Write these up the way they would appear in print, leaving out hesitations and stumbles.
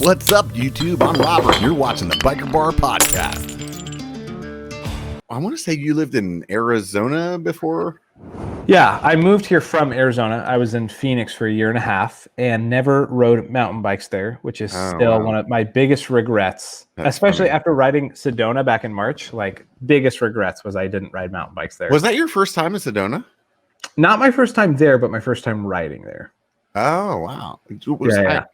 What's up, YouTube? I'm Robert, and you're watching the B1KER Bar Podcast. I want to say you lived in Arizona before? Yeah, I moved here from Arizona. I was in Phoenix for a year and a half and never rode mountain bikes there, which is still one of my biggest regrets, especially after riding Sedona back in March. Like, biggest regrets was I didn't ride mountain bikes there. Was that your first time in Sedona? Not my first time there, but my first time riding there. Oh, wow. Yeah.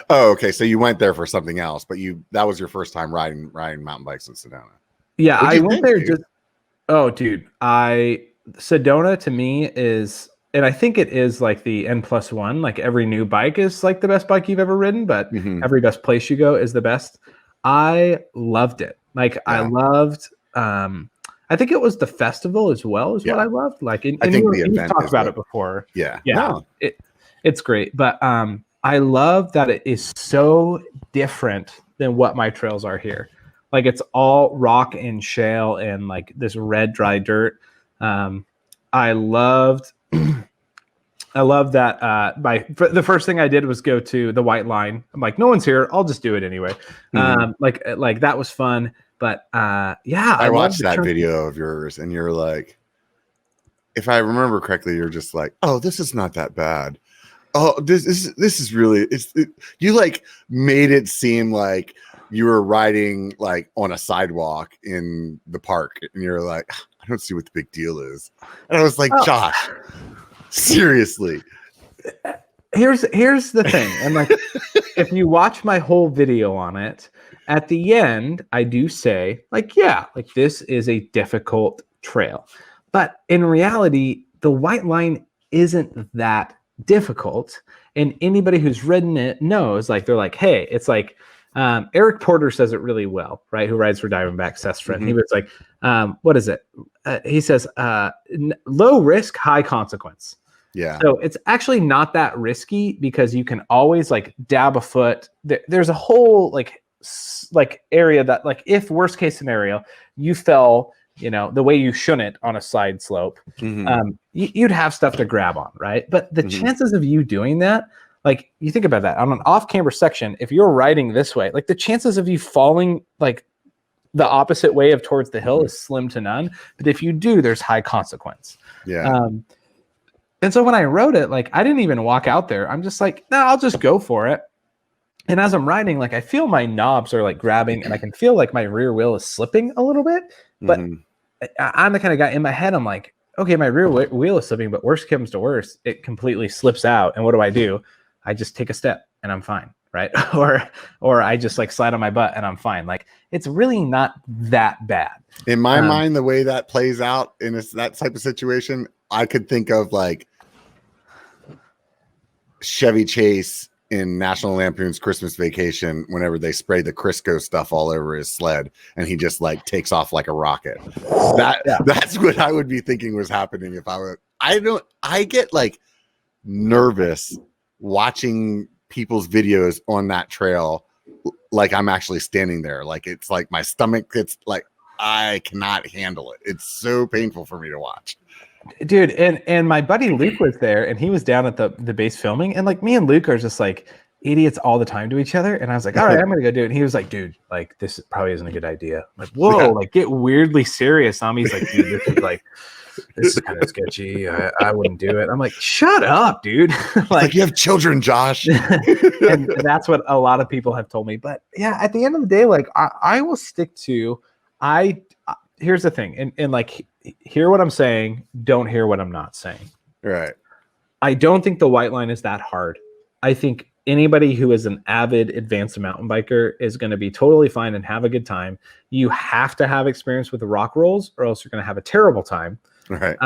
Oh, okay. So you went there for something else, but that was your first time riding mountain bikes in Sedona. Yeah, I went there dude? Sedona to me is, and I think it is like the N+1, like every new bike is like the best bike you've ever ridden, but every best place you go is the best. I loved it. Like, I loved, I think it was the festival as well is what I loved. Like, and you've talked about it before. Yeah. No. It's great. But I love that it is so different than what my trails are here. Like, it's all rock and shale and like this red dry dirt. I loved that. The first thing I did was go to the White Line. I'm like, no one's here. I'll just do it anyway. Like that was fun. But yeah, I watched that video of yours, and you're like, if I remember correctly, you're just like, oh, this is not that bad. Oh, this is really you like made it seem like you were riding like on a sidewalk in the park, and you're like, I don't see what the big deal is. And I was like, Josh, seriously. Here's the thing. And like, if you watch my whole video on it, at the end, I do say like, yeah, like this is a difficult trail. But in reality, the White Line isn't that difficult. And anybody who's ridden it knows, like, they're like, hey, it's like, Eric Porter says it really well, right? Who rides for Diamondback, Seth's friend. He was like, what is it? He says, low risk, high consequence. Yeah. So it's actually not that risky because you can always like dab a foot. There's a whole like area that, like, if worst case scenario, you fell, the way you shouldn't on a side slope, you'd have stuff to grab on, right? But the chances of you doing that, like, you think about that on an off-camber section, if you're riding this way, like the chances of you falling like the opposite way of towards the hill is slim to none. But if you do, there's high consequence. Yeah. And so when I rode it, like, I didn't even walk out there. I'm just like, no, I'll just go for it. And as I'm riding, like, I feel my knobs are like grabbing, and I can feel like my rear wheel is slipping a little bit. But I'm the kind of guy in my head, I'm like, okay, my rear wheel is slipping, but worst comes to worst, it completely slips out. And what do? I just take a step and I'm fine, right? or I just like slide on my butt and I'm fine. Like, it's really not that bad. In my mind, the way that plays out in that type of situation, I could think of like Chevy Chase in National Lampoon's Christmas Vacation, whenever they spray the Crisco stuff all over his sled and he just like takes off like a rocket. That's what I would be thinking was happening if I get like nervous watching people's videos on that trail, like I'm actually standing there. Like, it's like my stomach, it's like I cannot handle it. It's so painful for me to watch. Dude, and my buddy Luke was there, and he was down at the base filming, and like me and Luke are just like idiots all the time to each other. And I was like, all right, I'm gonna go do it. And he was like, dude, like, this probably isn't a good idea. I'm like, whoa, like, get weirdly serious on me. He's like, dude, this is kind of sketchy. I wouldn't do it. I'm like, shut up, dude. like, you have children, Josh. And that's what a lot of people have told me. But yeah, at the end of the day, like, I will stick to, here's the thing. And like, hear what I'm saying. Don't hear what I'm not saying. Right. I don't think the White Line is that hard. I think anybody who is an avid advanced mountain biker is going to be totally fine and have a good time. You have to have experience with the rock rolls, or else you're going to have a terrible time. Right.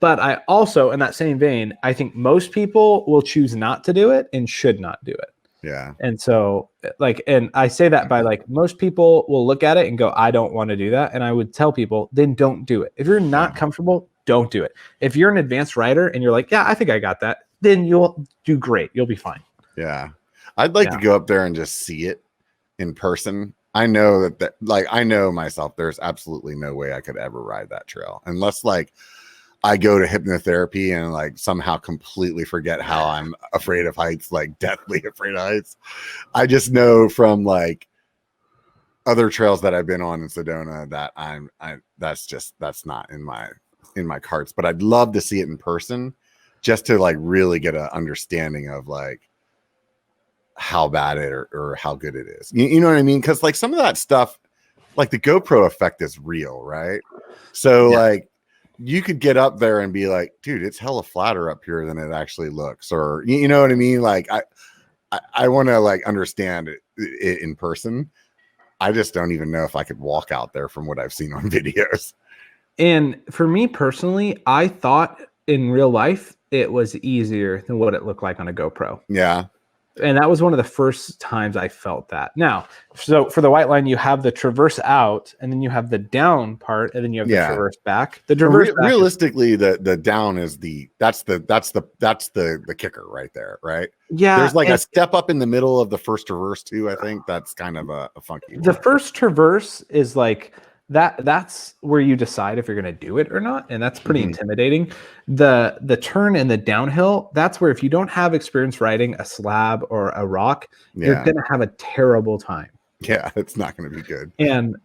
But I also, in that same vein, I think most people will choose not to do it and should not do it. Yeah. And so, like, and I say that by like, most people will look at it and go, I don't want to do that. And I would tell people, then don't do it. If you're not comfortable, don't do it. If you're an advanced rider and you're like, yeah, I think I got that, then you'll do great. You'll be fine. Yeah. I'd like to go up there and just see it in person. I know that like, I know myself, there's absolutely no way I could ever ride that trail unless like I go to hypnotherapy and like somehow completely forget how I'm afraid of heights, like deathly afraid of heights. I just know from like other trails that I've been on in Sedona that that's not in my carts, but I'd love to see it in person just to like really get an understanding of like how bad it or how good it is. You know what I mean? Because like some of that stuff, like the GoPro effect is real, right? So like you could get up there and be like, dude, it's hella flatter up here than it actually looks, or you know what I mean? Like I want to like understand it in person. I just don't even know if I could walk out there from what I've seen on videos. And for me personally, I thought in real life it was easier than what it looked like on a GoPro. Yeah. And that was one of the first times I felt that. Now, so for the white line, you have the traverse out, and then you have the down part, and then you have the traverse back. The traverse back realistically, the down is that's the kicker right there, right? Yeah. There's like a step up in the middle of the first traverse too. I think that's kind of a funky one. The first traverse is like that's where you decide if you're going to do it or not, and that's pretty intimidating. The turn and the downhill, that's where if you don't have experience riding a slab or a rock, you're going to have a terrible time. Yeah, it's not going to be good. And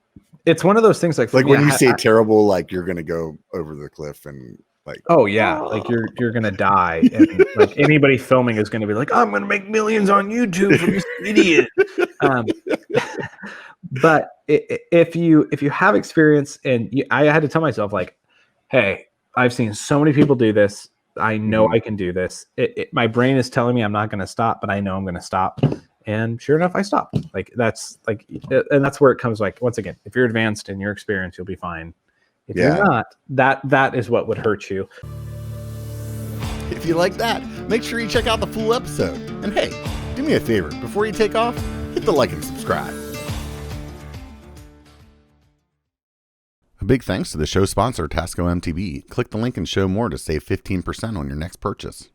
it's one of those things like when you say terrible, like you're going to go over the cliff and like, oh yeah, like you're going to die, and like anybody filming is going to be like, I'm going to make millions on YouTube from this idiot. But if you have experience, and I had to tell myself like, hey, I've seen so many people do this. I know I can do this. My brain is telling me I'm not going to stop, but I know I'm going to stop. And sure enough, I stopped. Like that's like, and that's where it comes. Like once again, if you're advanced in your experience, you'll be fine. If you're not, that is what would hurt you. If you like that, make sure you check out the full episode. And hey, do me a favor before you take off, hit the like and subscribe. A big thanks to the show sponsor, Tasco MTB. Click the link and show more to save 15% on your next purchase.